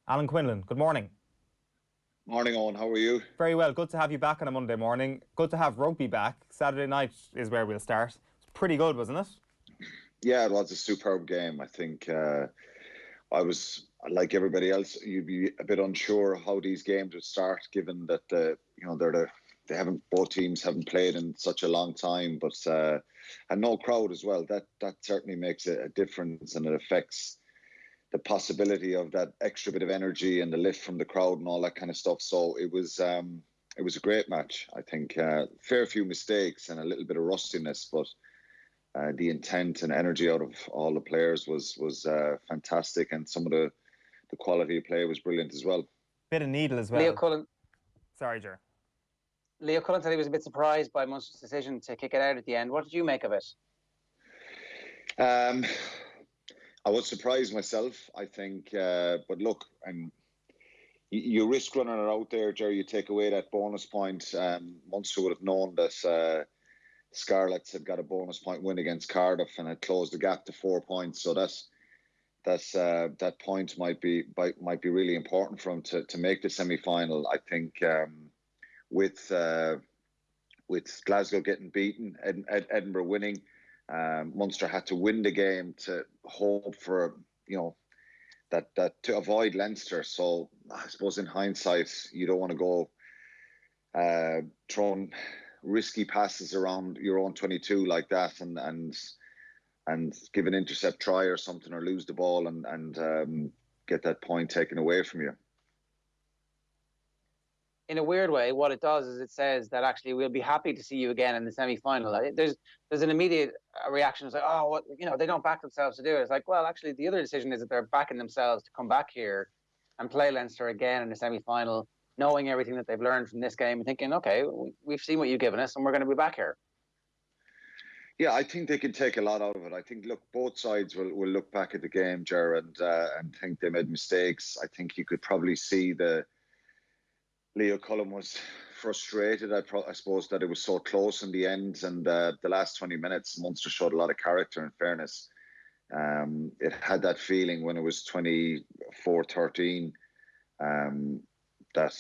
Alan Quinlan, good morning. Morning, Owen. How are you? Very well. Good to have you back on a Monday morning. Good to have rugby back. Saturday night is where we'll start. It's pretty good, wasn't it? Yeah, it was a superb game. I think I was, like everybody else, you'd be a bit unsure how these games would start, given that both teams haven't played in such a long time, but and no crowd as well. That certainly makes a difference, and it affects the possibility of that extra bit of energy and the lift from the crowd and all that kind of stuff. So it was a great match. I think fair few mistakes and a little bit of rustiness, but the intent and energy out of all the players was fantastic, and some of the quality of play was brilliant as well. Bit of needle as well. Leo Cullen. Sorry, Ger. Leo Cullen said he was a bit surprised by Munster's decision to kick it out at the end. What did you make of it? I was surprised myself, I think. But look, you risk running it out there, Jerry. You take away that bonus point. Munster would have known that Scarlets had got a bonus point win against Cardiff and had closed the gap to 4 points. So that point might be really important for them to make the semi-final. I think with Glasgow getting beaten, Edinburgh winning. Munster had to win the game to hope for, that to avoid Leinster. So I suppose in hindsight, you don't want to go throwing risky passes around your own 22 like that, and give an intercept try or something, or lose the ball and get that point taken away from you. In a weird way, what it does is it says that actually we'll be happy to see you again in the semi-final. There's an immediate reaction. It's like, oh, what, they don't back themselves to do it. It's like, well, actually, the other decision is that they're backing themselves to come back here and play Leinster again in the semi-final, knowing everything that they've learned from this game and thinking, okay, we've seen what you've given us and we're going to be back here. Yeah, I think they can take a lot out of it. I think, look, both sides will look back at the game, Ger, and think they made mistakes. I think you could probably see Leo Cullen was frustrated, I suppose, that it was so close in the end. And the last 20 minutes, Munster showed a lot of character, in fairness. It had that feeling when it was 24-13 that,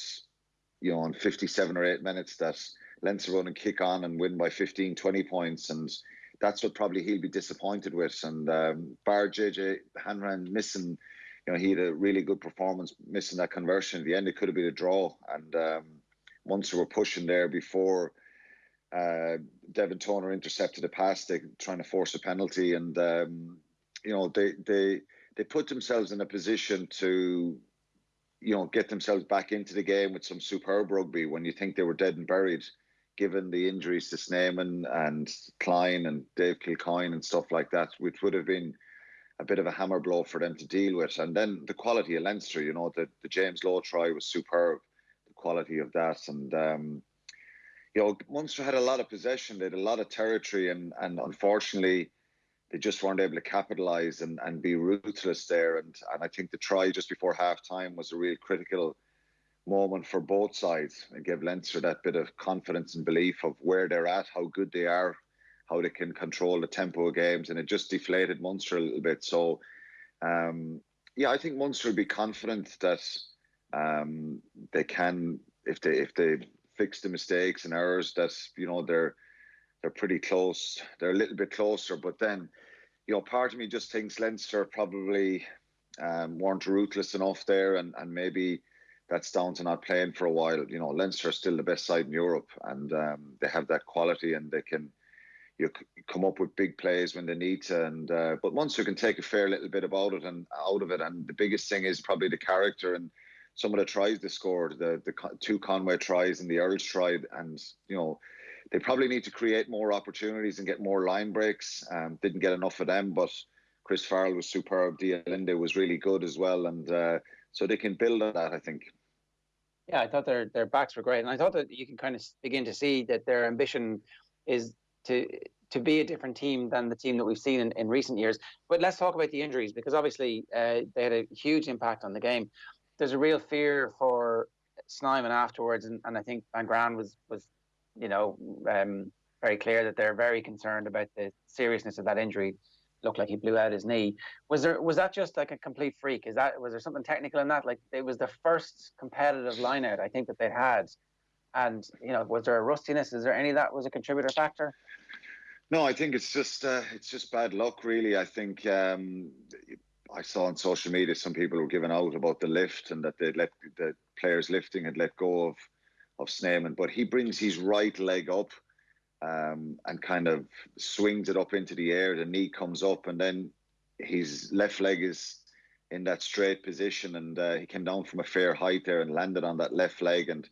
in 57 or 8 minutes, that Leinster run and kick on and win by 15, 20 points. And that's what probably he'll be disappointed with. And bar JJ Hanran missing, he had a really good performance, missing that conversion at the end. It could have been a draw. And Munster were pushing there before Devin Toner intercepted a pass, trying to force a penalty. And, they put themselves in a position to, get themselves back into the game with some superb rugby when you think they were dead and buried, given the injuries to Sneeman and Klein and Dave Kilcoyne and stuff like that, which would have been a bit of a hammer blow for them to deal with. And then the quality of Leinster, the James Lowe try was superb, the quality of that. And, Munster had a lot of possession, they had a lot of territory, and unfortunately, they just weren't able to capitalise and be ruthless there. And I think the try just before half-time was a real critical moment for both sides. It gave Leinster that bit of confidence and belief of where they're at, how good they are, how they can control the tempo of games, and it just deflated Munster a little bit. So, I think Munster will be confident that they can, if they fix the mistakes and errors, that they're pretty close. They're a little bit closer, but then, part of me just thinks Leinster probably weren't ruthless enough there, and maybe that's down to not playing for a while. Leinster are still the best side in Europe, and they have that quality, and they can come up with big plays when they need to. And but Munster can take a fair little bit about it and out of it. And the biggest thing is probably the character and some of the tries they scored, the two Conway tries and the Earls try, and they probably need to create more opportunities and get more line breaks. Didn't get enough of them, but Chris Farrell was superb. Dialinde was really good as well, and so they can build on that, I think. Yeah, I thought their backs were great, and I thought that you can kind of begin to see that their ambition is to be a different team than the team that we've seen in recent years. But let's talk about the injuries, because obviously they had a huge impact on the game. There's a real fear for Snyman afterwards, and I think Van Graan was very clear that they're very concerned about the seriousness of that injury. looked like he blew out his knee. Was that just like a complete freak? Was there something technical in that? Like, it was the first competitive line out I think that they had, and was there a rustiness? Is there any that was a contributor factor? No, I think it's just bad luck, really. I think I saw on social media some people were giving out about the lift and that they'd let the players lifting had let go of Snyman, but he brings his right leg up and kind of swings it up into the air. The knee comes up, and then his left leg is in that straight position, and he came down from a fair height there and landed on that left leg. And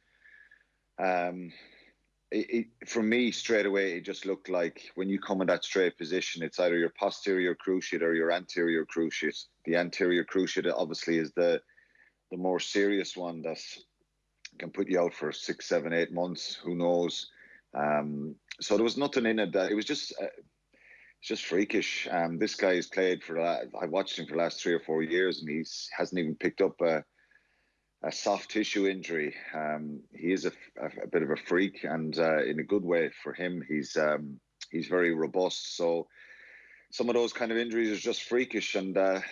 for me, straight away, it just looked like when you come in that straight position, it's either your posterior cruciate or your anterior cruciate. The anterior cruciate obviously is the more serious one that can put you out for 6, 7, 8 months. Who knows? So there was nothing in it that it was just freakish. This guy has played I watched him for the last 3 or 4 years, and he hasn't even picked up a soft tissue injury. He is a bit of a freak, and in a good way for him. He's very robust. So some of those kind of injuries are just freakish, and I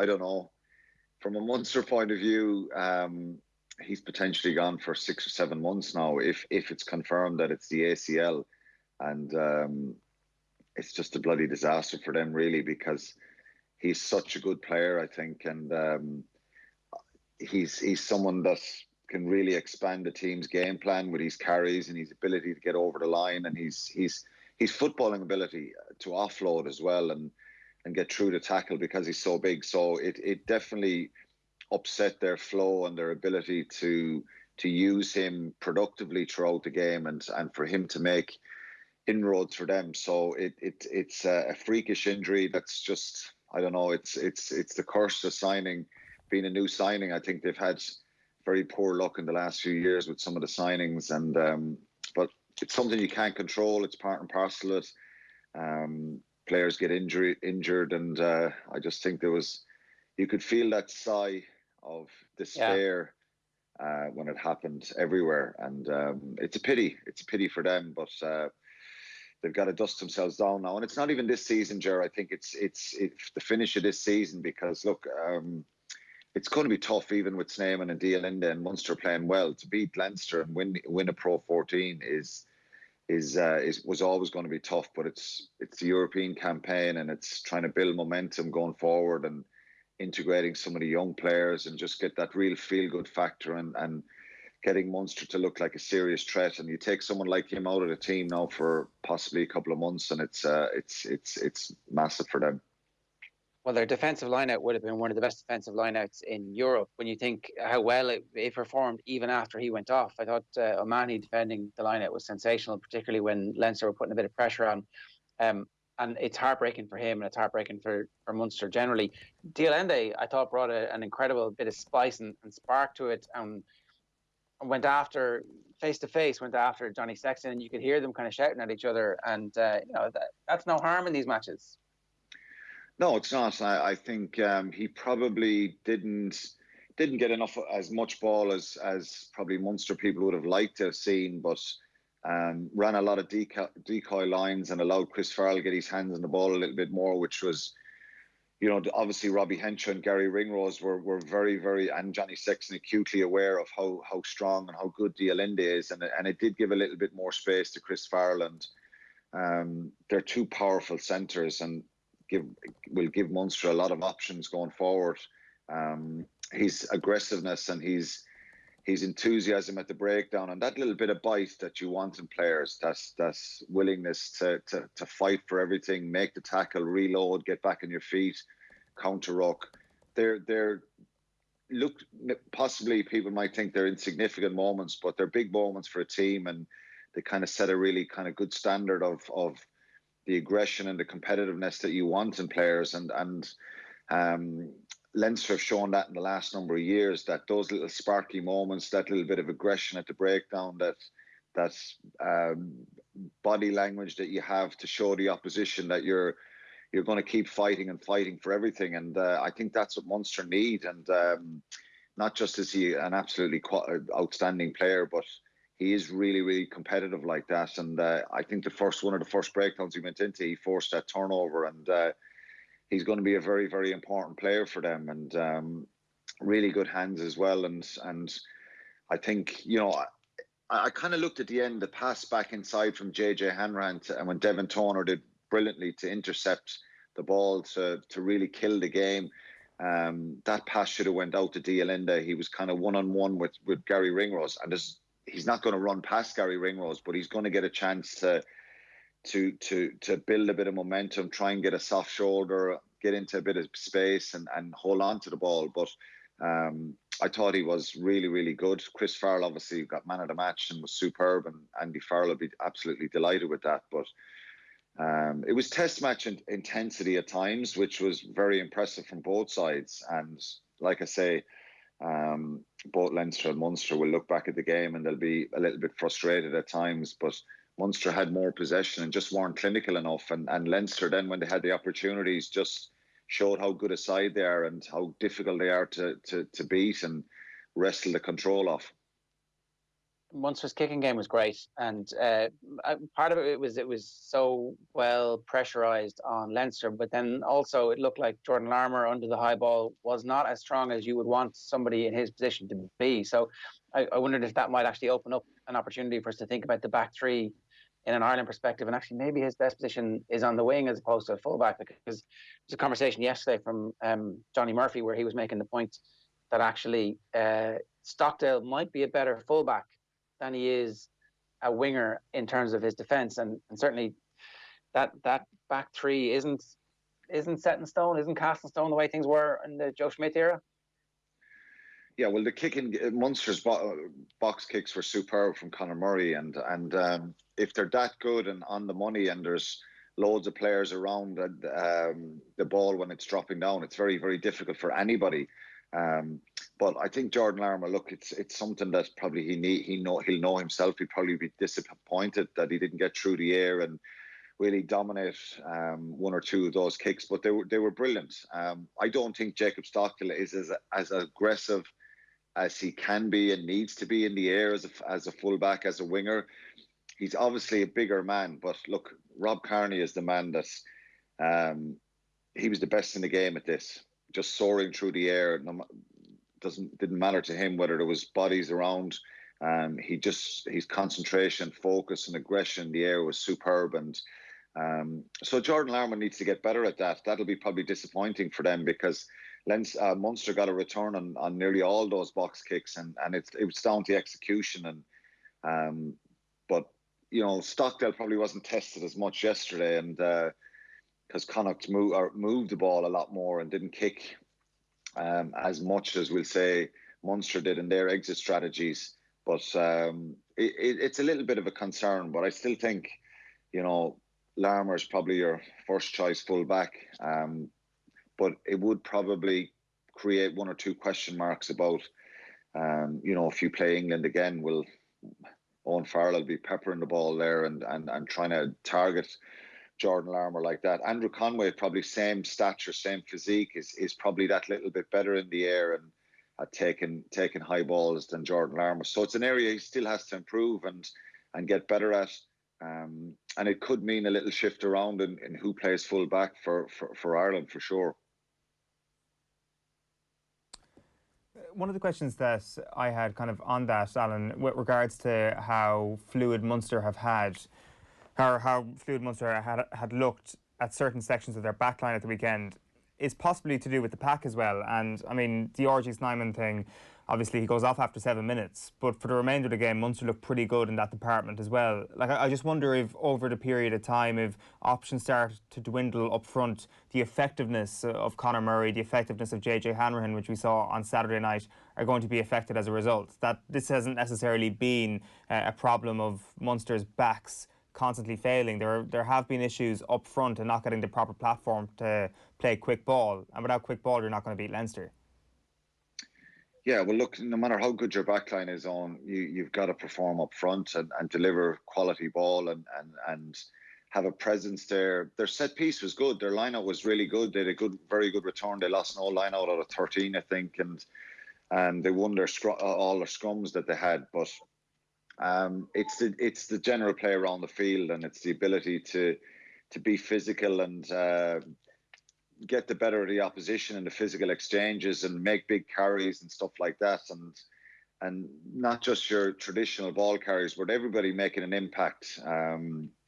don't know. From a Munster point of view, he's potentially gone for 6 or 7 months now, if it's confirmed that it's the ACL, and it's just a bloody disaster for them, really, because he's such a good player, I think, and he's someone that can really expand the team's game plan with his carries and his ability to get over the line, and his footballing ability to offload as well and get through the tackle because he's so big. So it definitely upset their flow and their ability to use him productively throughout the game and for him to make inroads for them. So it's a freakish injury. That's just, I don't know, it's the curse of being a new signing. I think they've had very poor luck in the last few years with some of the signings, and but it's something you can't control. It's part and parcel of it. Players get injured, and I just think you could feel that sigh of despair when it happened everywhere, and it's a pity. It's a pity for them, but they've got to dust themselves down now. And it's not even this season, Ger. I think it's the finish of this season, because look, it's going to be tough, even with Snyman and Dialinde and Munster playing well. To beat Leinster and win a Pro 14 was always going to be tough. But it's the European campaign, and it's trying to build momentum going forward and integrating some of the young players and just get that real feel-good factor and getting Munster to look like a serious threat. And you take someone like him out of the team now for possibly a couple of months, and it's massive for them. Well, their defensive lineout would have been one of the best defensive lineouts in Europe when you think how well it performed even after he went off. I thought O'Mahony defending the lineout was sensational, particularly when Leinster were putting a bit of pressure on. And it's heartbreaking for him, and it's heartbreaking for Munster generally. Dialinde, I thought, brought an incredible bit of spice and spark to it, and went after, face to face, went after Johnny Sexton, and you could hear them kind of shouting at each other. And that's no harm in these matches. No, it's not. I think he probably didn't get as much ball as probably Munster people would have liked to have seen, but ran a lot of decoy lines and allowed Chris Farrell get his hands on the ball a little bit more, which was, obviously Robbie Henshaw and Gary Ringrose were very, very, and Johnny Sexton acutely aware of how strong and how good Dialinde is, and it did give a little bit more space to Chris Farrell, and they're two powerful centres and will give Munster a lot of options going forward. His aggressiveness and his enthusiasm at the breakdown, and that little bit of bite that you want in players, that's willingness to fight for everything, make the tackle, reload, get back on your feet, counter ruck. They're possibly people might think they're insignificant moments, but they're big moments for a team, and they kind of set a really kind of good standard of the aggression and the competitiveness that you want in players, and Leinster have shown that in the last number of years, that those little sparky moments, that little bit of aggression at the breakdown, that body language that you have to show the opposition that you're going to keep fighting and fighting for everything, and I think that's what Munster need. And not just is he an absolutely outstanding player, but he is really, really competitive like that. And I think one of the first breakdowns he went into, he forced that turnover, and he's going to be a very, very important player for them, and really good hands as well. And I think, I kind of looked at the end, the pass back inside from JJ Hanrahan, and when Devin Toner did brilliantly to intercept the ball to really kill the game. That pass should have went out to Dialinde. He was kind of one-on-one with Gary Ringrose, and he's not going to run past Gary Ringrose, but he's going to get a chance to build a bit of momentum, try and get a soft shoulder, get into a bit of space, and hold on to the ball. But I thought he was really, really good. Chris Farrell obviously got man of the match and was superb, and Andy Farrell will be absolutely delighted with that. But it was test match intensity at times, which was very impressive from both sides. And like I say, both Leinster and Munster will look back at the game and they'll be a little bit frustrated at times. But Munster had more possession and just weren't clinical enough. And Leinster then, when they had the opportunities, just showed how good a side they are and how difficult they are to beat and wrestle the control off. Munster's kicking game was great, and part of it was so well pressurised on Leinster, but then also it looked like Jordan Larmour under the high ball was not as strong as you would want somebody in his position to be. So I wondered if that might actually open up an opportunity for us to think about the back three in an Ireland perspective, and actually maybe his best position is on the wing as opposed to a fullback, because there was a conversation yesterday from Johnny Murphy where he was making the point that actually Stockdale might be a better fullback than he is a winger in terms of his defence, and certainly that back three isn't set in stone, isn't cast in stone the way things were in the Joe Schmidt era. Yeah, well, the kicking, Munster's box kicks were superb from Conor Murray, and if they're that good and on the money, and there's loads of players around the ball when it's dropping down, it's very, very difficult for anybody. But I think Jordan Larmour, look, it's something that probably he'll know himself. He'd probably be disappointed that he didn't get through the air and really dominate one or two of those kicks, but they were brilliant. I don't think Jacob Stockdale is as aggressive as he can be and needs to be in the air as a fullback, as a winger. He's obviously a bigger man, but look, Rob Kearney is the man that's he was the best in the game at this, just soaring through the air. Didn't matter to him whether there was bodies around. His concentration, focus, and aggression in the air was superb. And so Jordan Larmour needs to get better at that. That'll be probably disappointing for them, because Munster got a return on nearly all those box kicks, and it was down to execution. And but Stockdale probably wasn't tested as much yesterday, and because Connacht moved the ball a lot more and didn't kick as much as we'll say Munster did in their exit strategies. But it's a little bit of a concern. But I still think, Larmour is probably your first choice fullback. But it would probably create one or two question marks about, if you play England again, will Eoin Farrell be peppering the ball there and trying to target Jordan Larmour like that. Andrew Conway, probably same stature, same physique, is probably that little bit better in the air and at taking high balls than Jordan Larmour. So it's an area he still has to improve and get better at. And it could mean a little shift around in who plays full back for Ireland, for sure. One of the questions that I had kind of on that, Alan, with regards to how fluid Munster have had, how fluid Munster had looked at certain sections of their backline at the weekend, is possibly to do with the pack as well. And I mean, the RG Snyman thing, obviously he goes off after 7 minutes, but for the remainder of the game, Munster looked pretty good in that department as well. Like, I just wonder if over the period of time, if options start to dwindle up front, the effectiveness of Conor Murray, the effectiveness of JJ Hanrahan, which we saw on Saturday night, are going to be affected as a result. That this hasn't necessarily been a problem of Munster's backs constantly failing. There have been issues up front and not getting the proper platform to play quick ball, and without quick ball you're not going to beat Leinster. Yeah, well, look, no matter how good your backline is on, you've got to perform up front and deliver quality ball and have a presence there. Their set piece was good. Their line-out was really good. They had a very good return. They lost no line-out out of 13, I think, and they won all their scrums that they had. But It's the general play around the field, and it's the ability to be physical and get the better of the opposition in the physical exchanges and make big carries and stuff like that, and not just your traditional ball carriers, but everybody making an impact,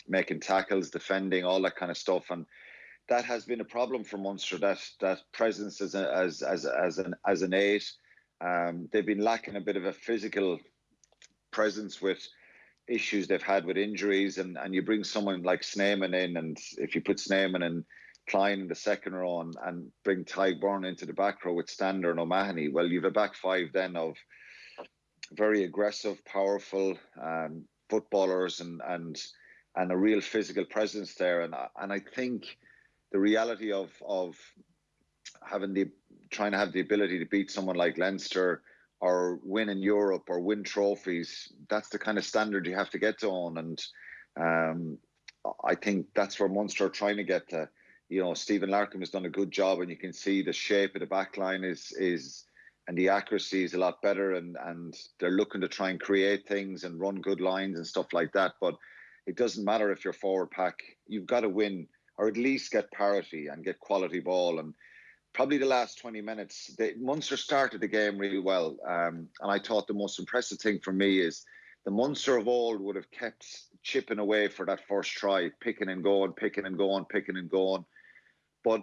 making tackles, defending, all that kind of stuff. And that has been a problem for Munster, that presence as an eight. They've been lacking a bit of a physical presence with issues they've had with injuries, and you bring someone like Sneeman in, and if you put Sneeman and Klein in the second row and bring Tadhg Byrne into the back row with Stander and O'Mahony, well, you've a back five then of very aggressive, powerful footballers and a real physical presence there. And I think the reality of trying to have the ability to beat someone like Leinster or win in Europe or win trophies, that's the kind of standard you have to get to on. And I think that's where Munster are trying to get to. You know, Stephen Larkham has done a good job, and you can see the shape of the backline is and the accuracy is a lot better, and they're looking to try and create things and run good lines and stuff like that. But it doesn't matter if you're forward pack, you've got to win or at least get parity and get quality ball. And probably the last 20 minutes, Munster started the game really well. And I thought the most impressive thing for me is the Munster of old would have kept chipping away for that first try, picking and going. But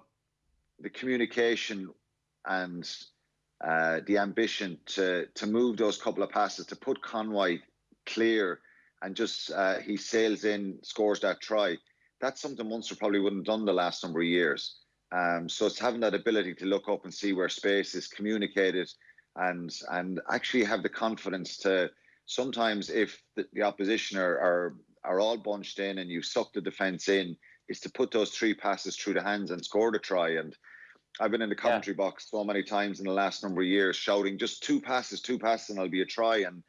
the communication and the ambition to move those couple of passes, to put Conway clear and just he sails in, scores that try, that's something Munster probably wouldn't have done the last number of years. So it's having that ability to look up and see where space is communicated, and actually have the confidence to, sometimes if the opposition are all bunched in and you suck the defence in, is to put those three passes through the hands and score the try. And I've been in the commentary box so many times in the last number of years shouting, just two passes and I'll be a try. And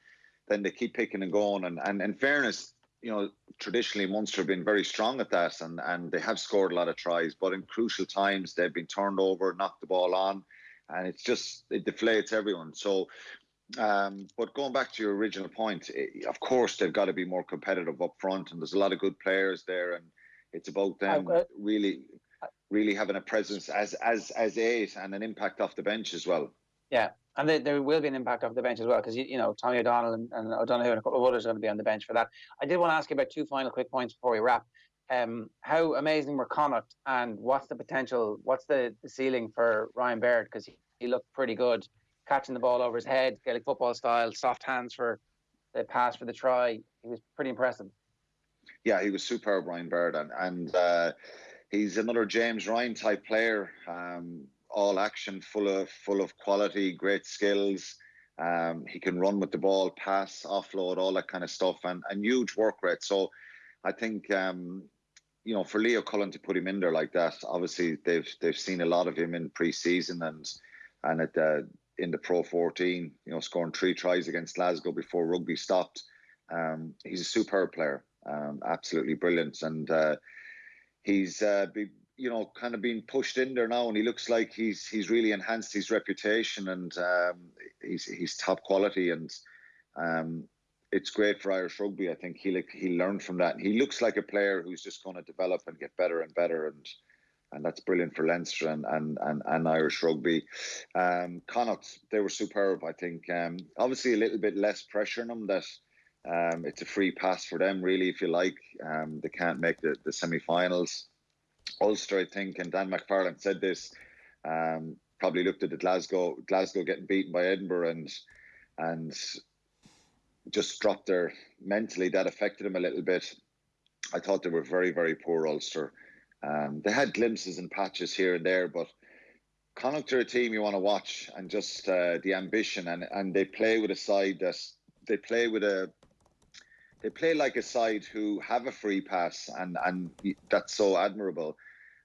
then they keep picking and going. And in fairness, you know, traditionally Munster have been very strong at that, and they have scored a lot of tries. But in crucial times, they've been turned over, knocked the ball on, and it deflates everyone. So, but going back to your original point, of course, they've got to be more competitive up front, and there's a lot of good players there, and it's about them really having a presence as eight and an impact off the bench as well. Yeah, and there will be an impact off the bench as well, because you know Tommy O'Donnell and O'Donoghue and a couple of others are going to be on the bench for that. I did want to ask you about two final quick points before we wrap. How amazing were Connacht, and what's the potential? What's the ceiling for Ryan Baird? Because he looked pretty good, catching the ball over his head, Gaelic football style, soft hands for the pass for the try. He was pretty impressive. Yeah, he was superb, Ryan Baird, and he's another James Ryan type player. All action, full of quality, great skills. He can run with the ball, pass, offload, all that kind of stuff, and huge work rate. So I think you know, for Leo Cullen to put him in there like that, obviously they've seen a lot of him in pre-season and in the Pro 14, you know, scoring 3 tries against Glasgow before rugby stopped. He's a superb player, absolutely brilliant, and he's you know, kind of being pushed in there now, and he looks like he's really enhanced his reputation, and he's top quality, and it's great for Irish rugby. I think he'll learn from that. He looks like a player who's just going to develop and get better and better, and that's brilliant for Leinster and Irish rugby. Connacht, they were superb. I think obviously a little bit less pressure on them. That it's a free pass for them, really, if you like. They can't make the semi-finals. Ulster, I think, and Dan McFarland said this, probably looked at the Glasgow getting beaten by Edinburgh and just dropped their mentally. That affected them a little bit. I thought they were very, very poor, Ulster. They had glimpses and patches here and there, but Connacht are a team you want to watch, and just the ambition, and they play with a side that they play like a side who have a free pass, and that's so admirable.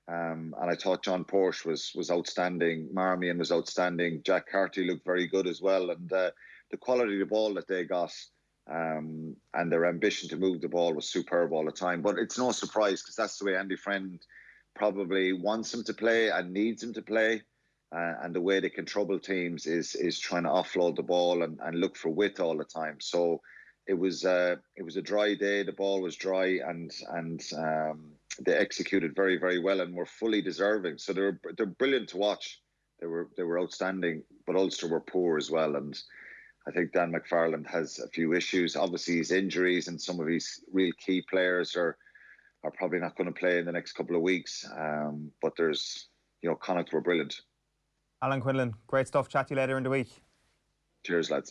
And I thought John Porsche was outstanding. Marmion was outstanding. Jack Carty looked very good as well. And the quality of the ball that they got, and their ambition to move the ball was superb all the time. But it's no surprise, because that's the way Andy Friend probably wants him to play and needs him to play. And the way they can trouble teams is trying to offload the ball and look for width all the time. So it was a dry day. The ball was dry, and they executed very, very well and were fully deserving. So they're brilliant to watch. They were outstanding, but Ulster were poor as well. And I think Dan McFarland has a few issues. Obviously, his injuries and some of his real key players are probably not going to play in the next couple of weeks. But Connacht were brilliant. Alan Quinlan, great stuff. Chat to you later in the week. Cheers, lads.